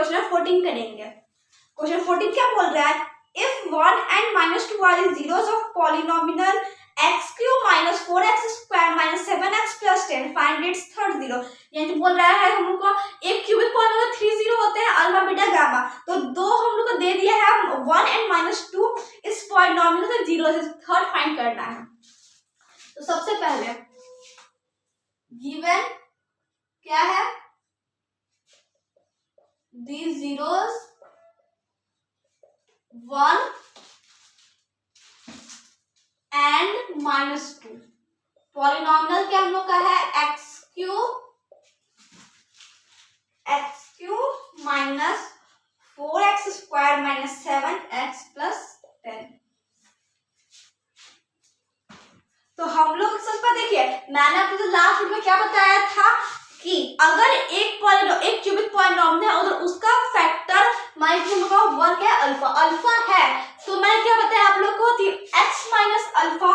Question number 14 करेंगे। Question 14 क्या बोल रहा है, if 1 and -2 are the zeros of polynomial x³ - 4x² - 7x + 10 find its third zero। यानी तो बोल रहा है हम लोग को एक क्यूबिक पॉलिनोमियल 3 जीरो होते हैं, अल्फा बीटा गामा, तो दो हम लोग को दे दिया है 1 and -2 इस पॉलिनोमियल के जीरो से थर्ड फाइंड करना है। तो सबसे पहले गिवन क्या है, these zeros 1 and -2 पॉलिनोमियल क्या हम लोग का है x³ -4x² - 7x + 10। तो हम लोग सबसे देखिए, मैंने आपको तो लास्ट वीडियो में क्या बताया था कि अगर एक क्यूबिक पॉलिनोमियल है और उसका फैक्टर मान लीजिए हम लोग 1 क्या है, अल्फा है, तो मैंने क्या बताया आप लोग को कि x - अल्फा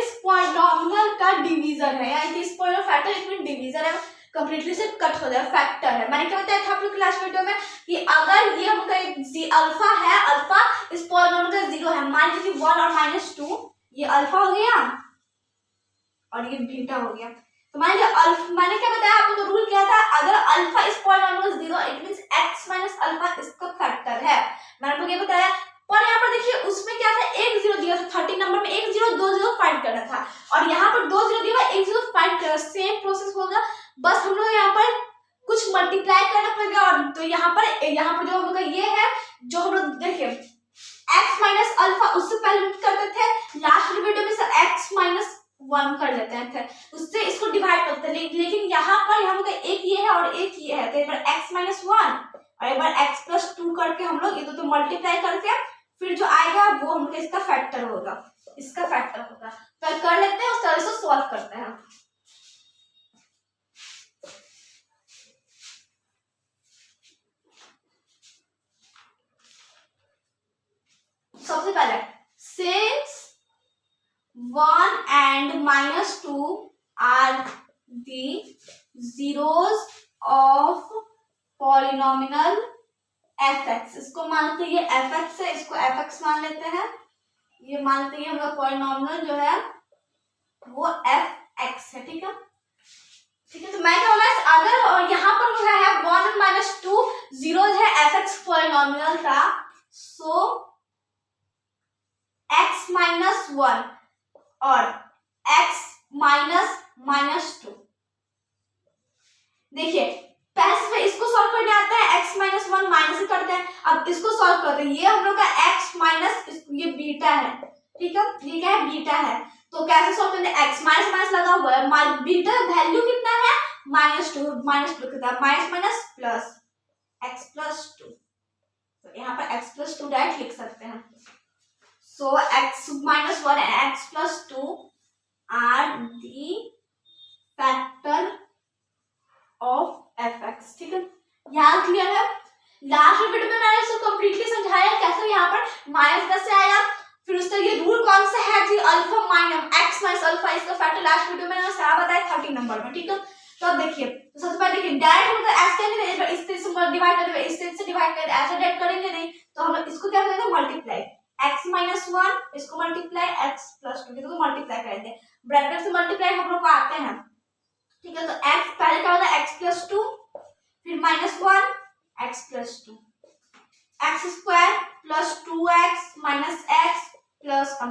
इस पॉलिनोमियल का डिवीजर है, यानी कि इस पॉलिनोमियल फैक्टर इसमें डिवीजर है, कंप्लीटली से कट हो जाए, फैक्टर है। मैंने क्या बताया था आप लोग लास्ट वीडियो में कि अगर ये हम अल्फा है, अल्फा इस पॉलिनोमियल का जीरो है, मान लीजिए 1 और -2, ये अल्फा हो गया और ये बीटा हो गया, तो मैंने क्या बताया आपको, रूल क्या था, अगर अल्फा इस polynomial zero it means x - alpha इसका फैक्टर है। मैंने आपको ये बताया, पर यहाँ पर देखिए उसमें क्या था, एक जीरो दिया था, 13 नंबर में एक जीरो, दो जीरो फाइंड करना था, और यहाँ पर दो जीरो दिया, एक जीरो फाइंड करना, सेम प्रोसेस होगा, बस हम लोग यहाँ पर कुछ मल्टीप्लाई करना पड़ेगा। और तो यहाँ पर जो हम लोग का ये है, जो हम लोग देखिए x - अल्फा उससे पहले करते थे लास्ट वीडियो में, सर x - 1 कर लेते हैं, उससे इसको डिवाइड करते हैं, लेकिन यहाँ पर हम लोग का एक ये है और एक ये है, तो एक बार x - 1 और एक बार x + 2 करके हम लोग ये तो मल्टीप्लाई करके फिर जो आएगा वो हम लोग इसका फैक्टर होगा, इसका फैक्टर होगा। तो कर लेते हैं, उस तरह से सॉल्व करते हैं। सबसे पहले since 1 and -2 are the zeros of polynomial fx, इसको मानते हैं ये fx है, इसको fx मान लेते हैं, ये मान लेते हैं हम लोग पॉलिनोमियल जो है वो fx है, ठीक है। तो मैं क्या बोला, अगर यहाँ पर क्या है 1 और -2 जीरोज है fx पॉलिनोमियल का, सो x - 1 और x -2, देखिए पहले इसको सॉल्व करने आता है, x - 1 माइनस से करते हैं, अब इसको सॉल्व करते हैं, ये हम लोग का x माइनस ये बीटा है, ठीक है, ये क्या है बीटा है, तो कैसे सॉल्व करते हैं, x माइनस लगा हुआ है, बीटा वैल्यू कितना है -2 कितना माइनस प्लस x + 2, तो यहाँ पर x + 2 डायरेक्ट लिख सकते हैं। So x - 1 and x + 2 are the factor of fx, ठीक है, यहाँ क्लियर है। लास्ट वीडियो में मैंने इसको कंप्लीटली समझाया कैसे यहाँ पर -10 से आया, फिर उसका ये रूल कौन सा है कि अल्फा x - अल्फा इसका फैक्टर, लास्ट वीडियो में मैंने सारा बताया 13 नंबर में, ठीक है। तो अब देखिए, तो सबसे पहले देखिए डायरेक्ट हम तो ऐसे करेंगे, इस तरह से डिवाइड करेंगे, इस तरह से डिवाइड करेंगे, ऐसे डायरेक्ट करेंगे नहीं, तो हम इसको क्या करेंगे मल्टीप्लाई, x - 1 इसको मल्टीप्लाई x + 2 इसको मल्टीप्लाई करेंगे, ब्रैकेट से मल्टीप्लाई हम लोग को आते हैं, ठीक है। तो x पहले क्या होगा x + 2, फिर -1 x + 2, x² + 2x - x plus -2,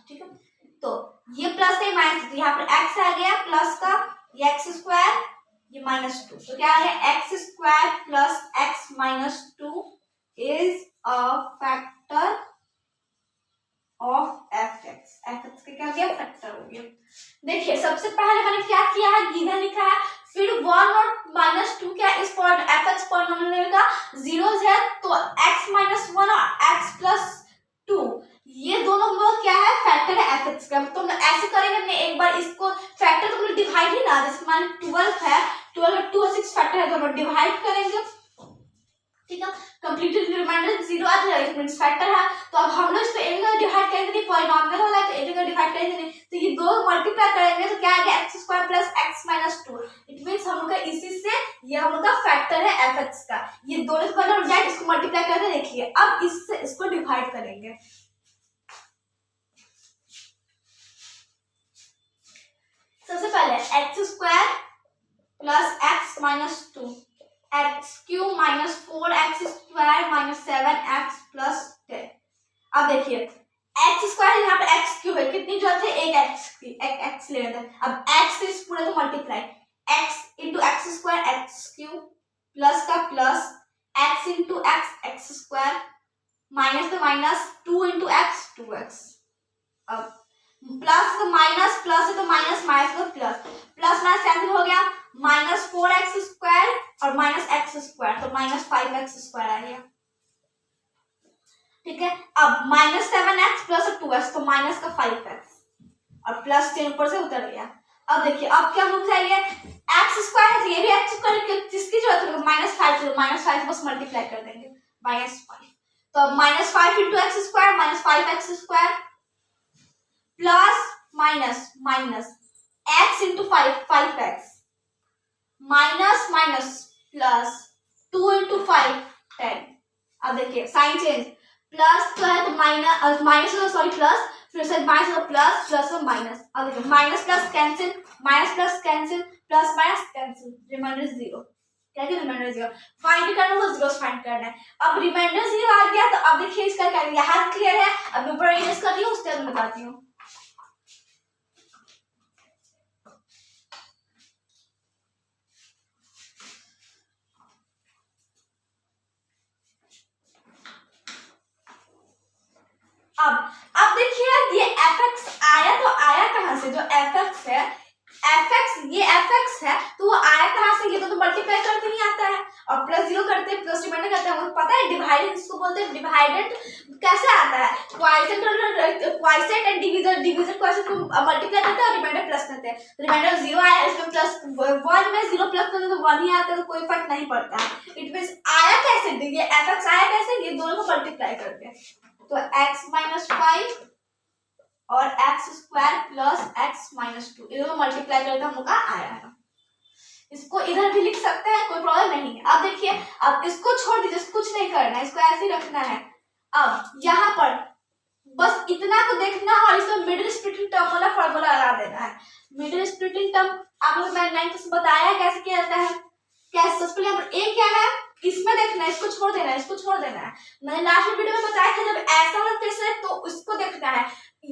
ठीक है। तो ये प्लस है माइनस, यहाँ पर x आ गया प्लस का, ये x² ये -2, तो क्या आ गया x² + x - 2 is a factor of fx, fx का क्या हो गया फैक्टर हो गया। देखिए सबसे पहले मैंने क्या किया है, गिवन लिखा है, फिर 1 और -2 क्या इस पॉइंट fx पॉलिनोमियल का जीरोस है, तो x - 1 और x + 2 ये दोनों हम लोग क्या है फैक्टर है fx का। तो हम ऐसे करेंगे नहीं, एक बार इसको फैक्टर तो हम लोग डिवाइड ही ना, जैसे मान 12 है, 12 और 2 और 6 फैक्टर है, तो हम लोग डिवाइड करेंगे, ठीक है। कंप्लीटेड रिमाइंडर 0 आ जाएगा, इसमें मींस फैक्टर है। तो अब हम लोग इसको एक जगह डिवाइड करेंगे नहीं, पॉलिनोमियल वाला है तो एक जगह डिवाइड करेंगे नहीं, तो ये दो मल्टीप्लाई करेंगे तो क्या आएगा x square plus x minus 2। It means हम लोग का इसी से ये हम लोग का फैक्टर है fx का, ये दोनों को अगर जाए इसको मल्टीप्लाई करके देखिए। अब इससे इसको डिवाइड करेंगे, सबसे पहले x square plus x minus 2 x cube minus 4x square minus 7x plus 10। अब देखिए एक्स स्क्वायर यहाँ पे एक्स क्यूब है, कितनी जरूरत है, एक एक्स की, एक एक्स ले लेते हैं। अब एक्स से इस पूरे को multiply, X into X square X cube plus का plus X into X X square minus का माइनस 2 इंटू एक्स 2x। अब प्लस का माइनस, प्लस है तो माइनस, माइनस का प्लस, प्लस माइनस कैंसिल हो गया, माइनस 4x स्क्वायर और माइनस एक्स स्क्वायर, तो माइनस 5x स्क्वायर आ गया। ठीक है, अब माइनस 7x प्लस 2x तो माइनस का 5x और प्लस 10 ऊपर से उतर गया। अब देखिए अब क्या हो जाएगा, एक्स स्क्वायर है तो ये भी एक्स स्क्वायर, जिसकी जरूरत है माइनस 5, माइनस 5 बस मल्टीप्लाई कर देंगे, माइनस 5, तो अब minus 5 into X square minus 5x square plus minus minus x into 5x minus minus plus 2 into 5 10। अब देखिए साइन चेंज, प्लस तो है तो माइनस, माइनस सॉरी प्लस, फिर से माइनस और प्लस, प्लस और माइनस। अब देखिए minus plus cancel, minus plus cancel, plus minus cancel, reminder 0। क्या है रिमाइंडर 0, फाइंड करना है वो जीरो फाइंड करना है। अब रिमाइंडर 0 आ गया तो अब देखिए इसका क्या, यहाँ क्लियर है। अब मैं ऊपर इरेज कर रही हूँ, उसके बाद बताती हूँ। अब देखिए ये fx आया तो आया कहां से, जो fx है, fx ये fx है तो वो आया कहां से, ये तो मल्टीप्लाई करते नहीं आता है और प्लस 0 करते हैं, प्लस रिमाइंडर करते हैं, हमको पता है डिवाइडेड इसको बोलते हैं। डिवाइडेड कैसे आता है, quiescent and divisor, divisor quiescent को मल्टीप्लाई करते हैं और रिमाइंडर प्लस करते हैं। तो रिमाइंडर 0 आया, इसमें प्लस 1 में 0 प्लस करते तो 1 ही आता है, तो कोई फर्क नहीं पड़ता है। इट मींस आया कैसे, ये fx आया कैसे, ये दोनों को मल्टीप्लाई करते हैं, तो x माइनस 5 और x square plus x minus 2 इधर मल्टीप्लाई करके हम लोग का आया है। इसको इधर भी लिख सकते हैं, कोई प्रॉब्लम नहीं है। अब देखिए अब इसको छोड़ दीजिए, कुछ नहीं करना है, इसको ऐसे ही रखना है। अब यहाँ पर बस इतना को देखना और इसमें मिडिल स्प्लिटिंग टर्म वाला फॉर्मूला लगा देना है। मिडिल स्प्लिटिंग टर्म आप लोग मैंने 9th से बताया कैसे किया जाता है, कैसे। सबसे पहले a क्या है इसमें देखना है, इसको छोड़ देना है, इसको छोड़ देना है। मैंने लास्ट वीडियो में बताया था जब ऐसा वाला केस है तो इसको देखना है।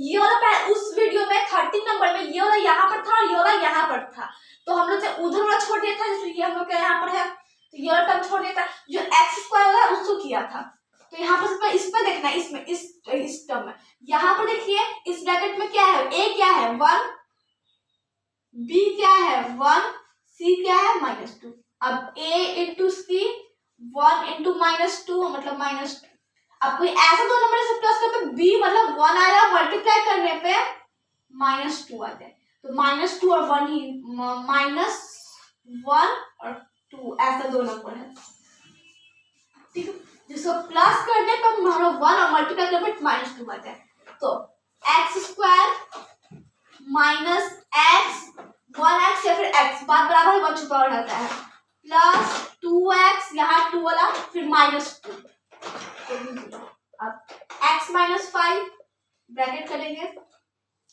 ये वाला उस वीडियो में 13 नंबर में ये वाला यहाँ पर था और ये वाला यहाँ पर था, तो हम लोग ने उधर वाला छोड़ दिया था, जैसे ये हम लोग का यहाँ पर है तो ये वाला टर्म छोड़ दिया था। जो एक्स स्क्वायर वाला है उसको किया था, तो यहाँ पर इसमें देखना है, इसमें इस टर्म में यहाँ पर देखिए इस ब्रैकेट में क्या है, a क्या है 1, b क्या है 1, c क्या है -2। अब a इंटू सी 1 इंटू -2 मतलब -2। अब कोई ऐसा दो नंबर से प्लस करते b मतलब 1 आया, मल्टीप्लाई करने पे -2 आ जाए, तो -2 और 1 ही, -1 और 2 ऐसा दो नंबर है, ठीक है। जिसको प्लस करने पे हम लोग 1 और मल्टीप्लाई करने पे -2 आ जाए, तो x square minus x 1x या फिर x बात बराबर है 1 छुपा रहता है प्लस 2x यहाँ 2 वाला फिर -2। अब x -5 ब्रैकेट करेंगे,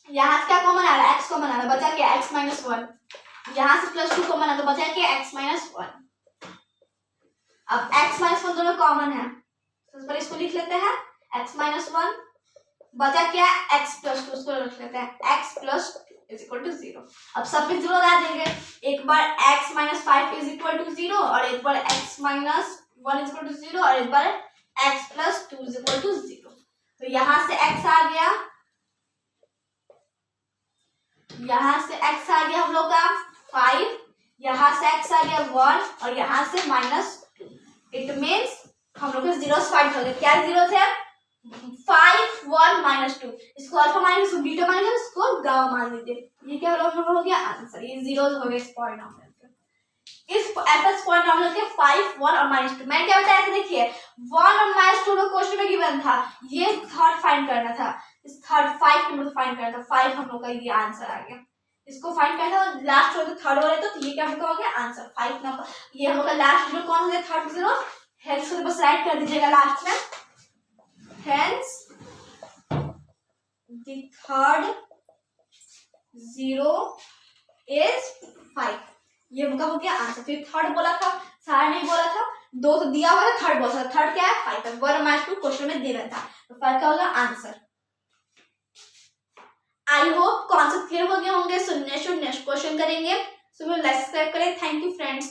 यहाँ से क्या कॉमन आ रहा है x कॉमन आ रहा है, बचा क्या x -1, यहाँ से +2 कॉमन है तो बचा क्या x -1। अब x -1 दोनों कॉमन है, सबसे पहले इसको लिख लेते हैं x -1, बचा क्या x +2 उसको रख लेते हैं x +2 = 0। अब सब पे 0 लगा देंगे, एक बार x -5 = 0 और एक बार x -1 = 0 और एक बार x +2 = 0। तो यहाँ से x आ गया, यहाँ से x आ गया हम लोग का 5, यहाँ से x आ गया 1 और यहाँ से -2। इट मीन्स हम लोग के जीरोस फाइंड हो गए। क्या जीरोस है 5 1 -2, इसको अल्फा मान लीजिए, इसको बीटा मान लीजिए, इसको गामा मान लीजिए। ये क्या हो गया आंसर, ये जीरोस हो गए इस पॉलिनोमियल के। इस एफएस पॉलिनोमियल के 5, 1 और -2। मैंने क्या बताया था, देखिए 1 और -2 का क्वेश्चन में गिवन था, ये थर्ड फाइंड करना था, इस थर्ड 5 नंबर फाइंड करना था, 5 हम लोग का ये आंसर आ गया। इसको फाइंड करना था, लास्ट वाला थर्ड वाला, तो ये क्या हो गया आंसर 5 नंबर। ये हम लोग का लास्ट जीरो कौन हो गया, थर्ड जीरो, हेंस को बस राइट कर दीजिएगा लास्ट में, hence the third zero is 5। ये उनका हो गया आंसर। फिर थर्ड बोला था, सारा नहीं बोला था, 2 तो दिया हुआ था, थर्ड बोला था, थर्ड क्या है 5 है, 1 माइनस 2 क्वेश्चन में दे रहा था, तो 5 का होगा answer. I hope concept clear हो गए होंगे। सो नेक्स्ट क्वेश्चन करेंगे। सो लाइक सब्सक्राइब करें। Thank you friends.